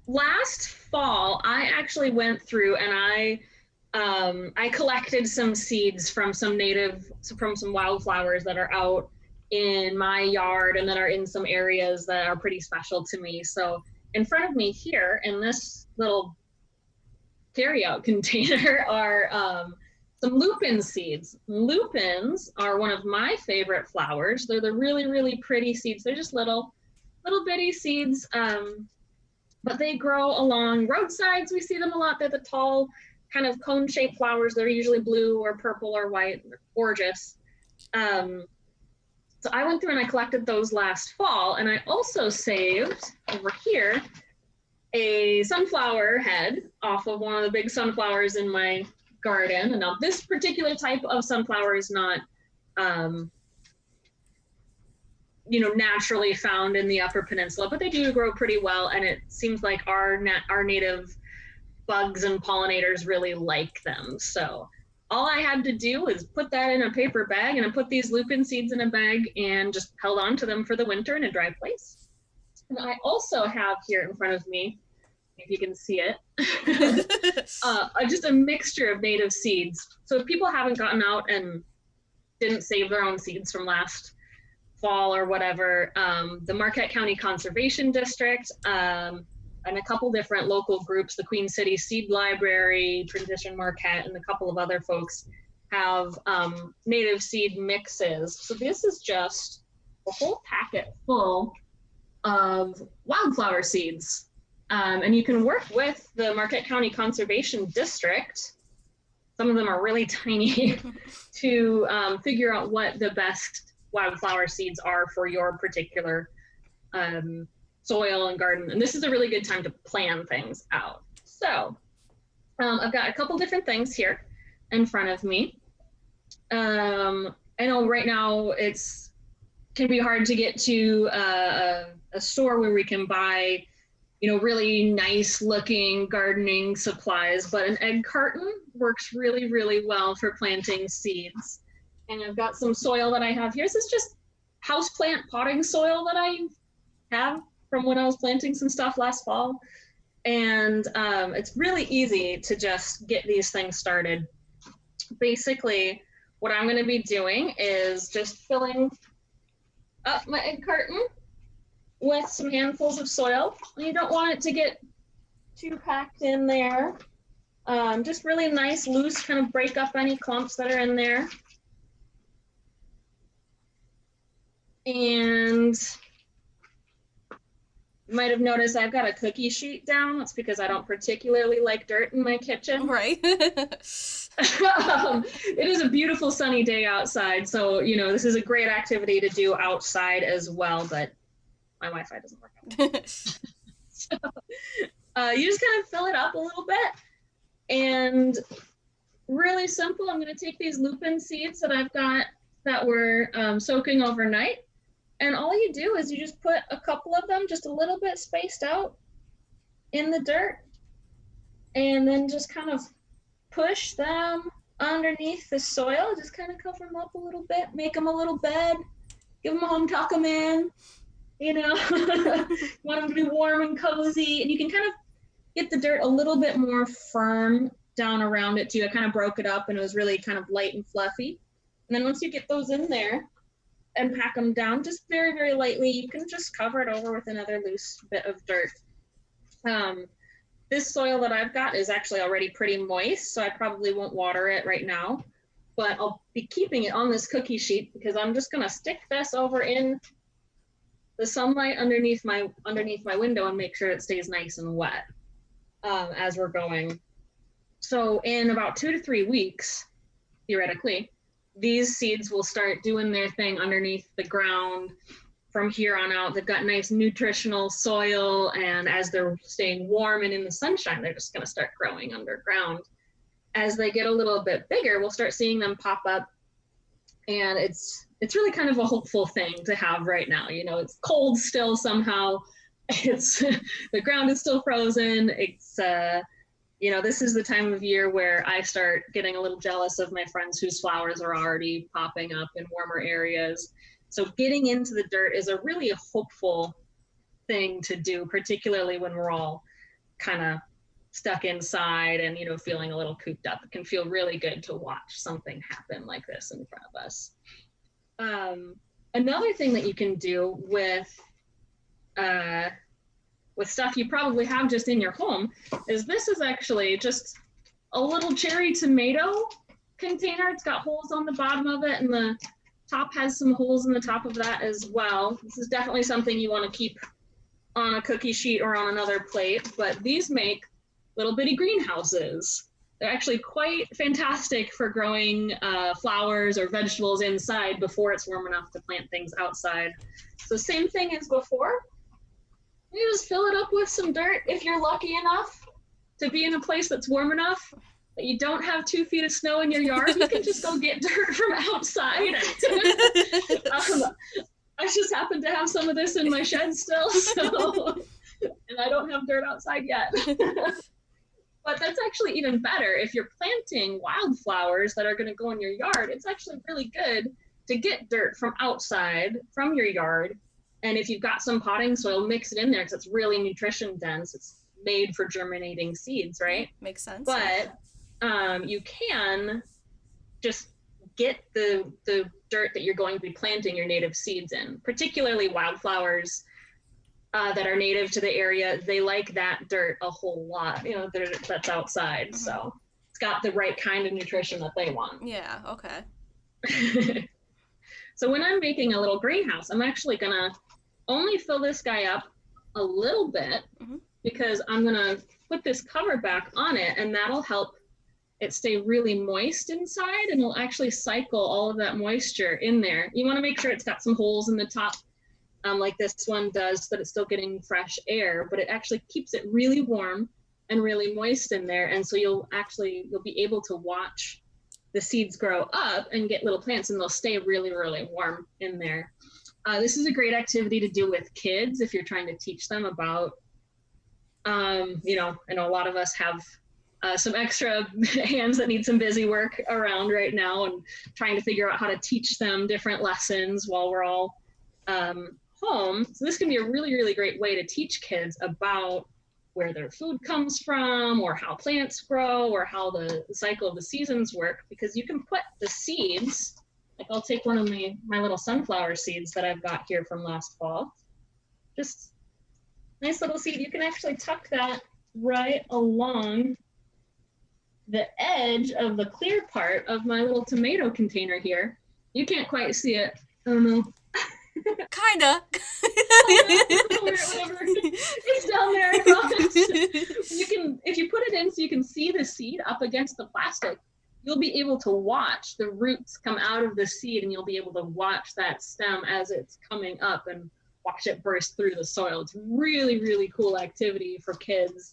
last fall, I actually went through and I collected some seeds from some wildflowers that are out in my yard and that are in some areas that are pretty special to me. So in front of me here in this little carryout container are some lupin seeds. Lupins are one of my favorite flowers. They're the really, really pretty seeds. They're just little bitty seeds, but they grow along roadsides. We see them a lot. They're the tall, kind of cone-shaped flowers. They're usually blue or purple or white. They're gorgeous. Um, so I went through and I collected those last fall, and I also saved over here a sunflower head off of one of the big sunflowers in my garden. And now this particular type of sunflower is not, um, naturally found in the Upper Peninsula, but they do grow pretty well. And it seems like our native bugs and pollinators really like them. So all I had to do was put that in a paper bag, and I put these lupin seeds in a bag and just held on to them for the winter in a dry place. And I also have here in front of me, if you can see it, just a mixture of native seeds. So if people haven't gotten out and didn't save their own seeds from last fall or whatever, the Marquette County Conservation District, and a couple different local groups, the Queen City Seed Library, Tradition Marquette, and a couple of other folks have native seed mixes. So this is just a whole packet full of wildflower seeds. And you can work with the Marquette County Conservation District. Some of them are really tiny to figure out what the best wildflower seeds are for your particular soil and garden. And this is a really good time to plan things out. So I've got a couple different things here in front of me. I know right now it's can be hard to get to a store where we can buy really nice looking gardening supplies, but an egg carton works really, really well for planting seeds. And I've got some soil that I have here. This is just houseplant potting soil that I have from when I was planting some stuff last fall. And it's really easy to just get these things started. Basically, what I'm going to be doing is just filling up my egg carton with some handfuls of soil. You don't want it to get too packed in there. Just really nice, loose, kind of break up any clumps that are in there. And you might have noticed I've got a cookie sheet down. That's because I don't particularly like dirt in my kitchen. Right. It is a beautiful sunny day outside, so this is a great activity to do outside as well, but my Wi-Fi doesn't work out. So, you just kind of fill it up a little bit, and really simple. I'm going to take these lupin seeds that I've got that were soaking overnight, and all you do is you just put a couple of them just a little bit spaced out in the dirt, and then just kind of push them underneath the soil. Just kind of cover them up a little bit, make them a little bed, give them a home, tuck them in. Want them to be warm and cozy, and you can kind of get the dirt a little bit more firm down around it too. I kind of broke it up and it was really kind of light and fluffy. And then once you get those in there and pack them down just very, very lightly, you can just cover it over with another loose bit of dirt. This soil that I've got is actually already pretty moist, so I probably won't water it right now, but I'll be keeping it on this cookie sheet because I'm just gonna stick this over in the sunlight underneath my window and make sure it stays nice and wet as we're going. So in about 2 to 3 weeks, theoretically, these seeds will start doing their thing underneath the ground. From here on out, they've got nice nutritional soil, and as they're staying warm and in the sunshine, they're just going to start growing underground. As they get a little bit bigger, we'll start seeing them pop up, and it's really kind of a hopeful thing to have right now. It's cold still somehow. It's the ground is still frozen. It's this is the time of year where I start getting a little jealous of my friends whose flowers are already popping up in warmer areas. So getting into the dirt is a really hopeful thing to do, particularly when we're all kind of stuck inside and, you know, feeling a little cooped up. It can feel really good to watch something happen like this in front of us. Another thing that you can do with stuff you probably have just in your home is this is actually just a little cherry tomato container. It's got holes on the bottom of it, and the top has some holes in the top of that as well. This is definitely something you want to keep on a cookie sheet or on another plate, but these make little bitty greenhouses. They're actually quite fantastic for growing flowers or vegetables inside before it's warm enough to plant things outside. So same thing as before. You just fill it up with some dirt. If you're lucky enough to be in a place that's warm enough that you don't have 2 feet of snow in your yard, you can just go get dirt from outside. I just happen to have some of this in my shed still, so, and I don't have dirt outside yet. But that's actually even better. If you're planting wildflowers that are going to go in your yard, it's actually really good to get dirt from outside, from your yard. And if you've got some potting soil, mix it in there because it's really nutrition dense. It's made for germinating seeds, right? Makes sense. But you can just get the dirt that you're going to be planting your native seeds in, particularly wildflowers that are native to the area. They like that dirt a whole lot, you know, that's outside. Mm-hmm. So it's got the right kind of nutrition that they want. Yeah, okay. So when I'm making a little greenhouse, I'm actually gonna only fill this guy up a little bit, mm-hmm. because I'm gonna put this cover back on it, and that'll help it stay really moist inside, and it'll actually cycle all of that moisture in there. You want to make sure it's got some holes in the top, like this one does, so that it's still getting fresh air, but it actually keeps it really warm and really moist in there. And so you'll be able to watch the seeds grow up and get little plants, and they'll stay really, really warm in there. This is a great activity to do with kids if you're trying to teach them about, you know, I know a lot of us have some extra hands that need some busy work around right now, and trying to figure out how to teach them different lessons while we're all home. So this can be a really, really great way to teach kids about where their food comes from, or how plants grow, or how the cycle of the seasons work, because you can put the seeds, like I'll take one of my little sunflower seeds that I've got here from last fall, just nice little seed. You can actually tuck that right along the edge of the clear part of my little tomato container here. You can't quite see it. I don't know. Kinda. Whatever. It's down there. You can, if you put it in so you can see the seed up against the plastic, you'll be able to watch the roots come out of the seed, and you'll be able to watch that stem as it's coming up and watch it burst through the soil. It's really, really cool activity for kids.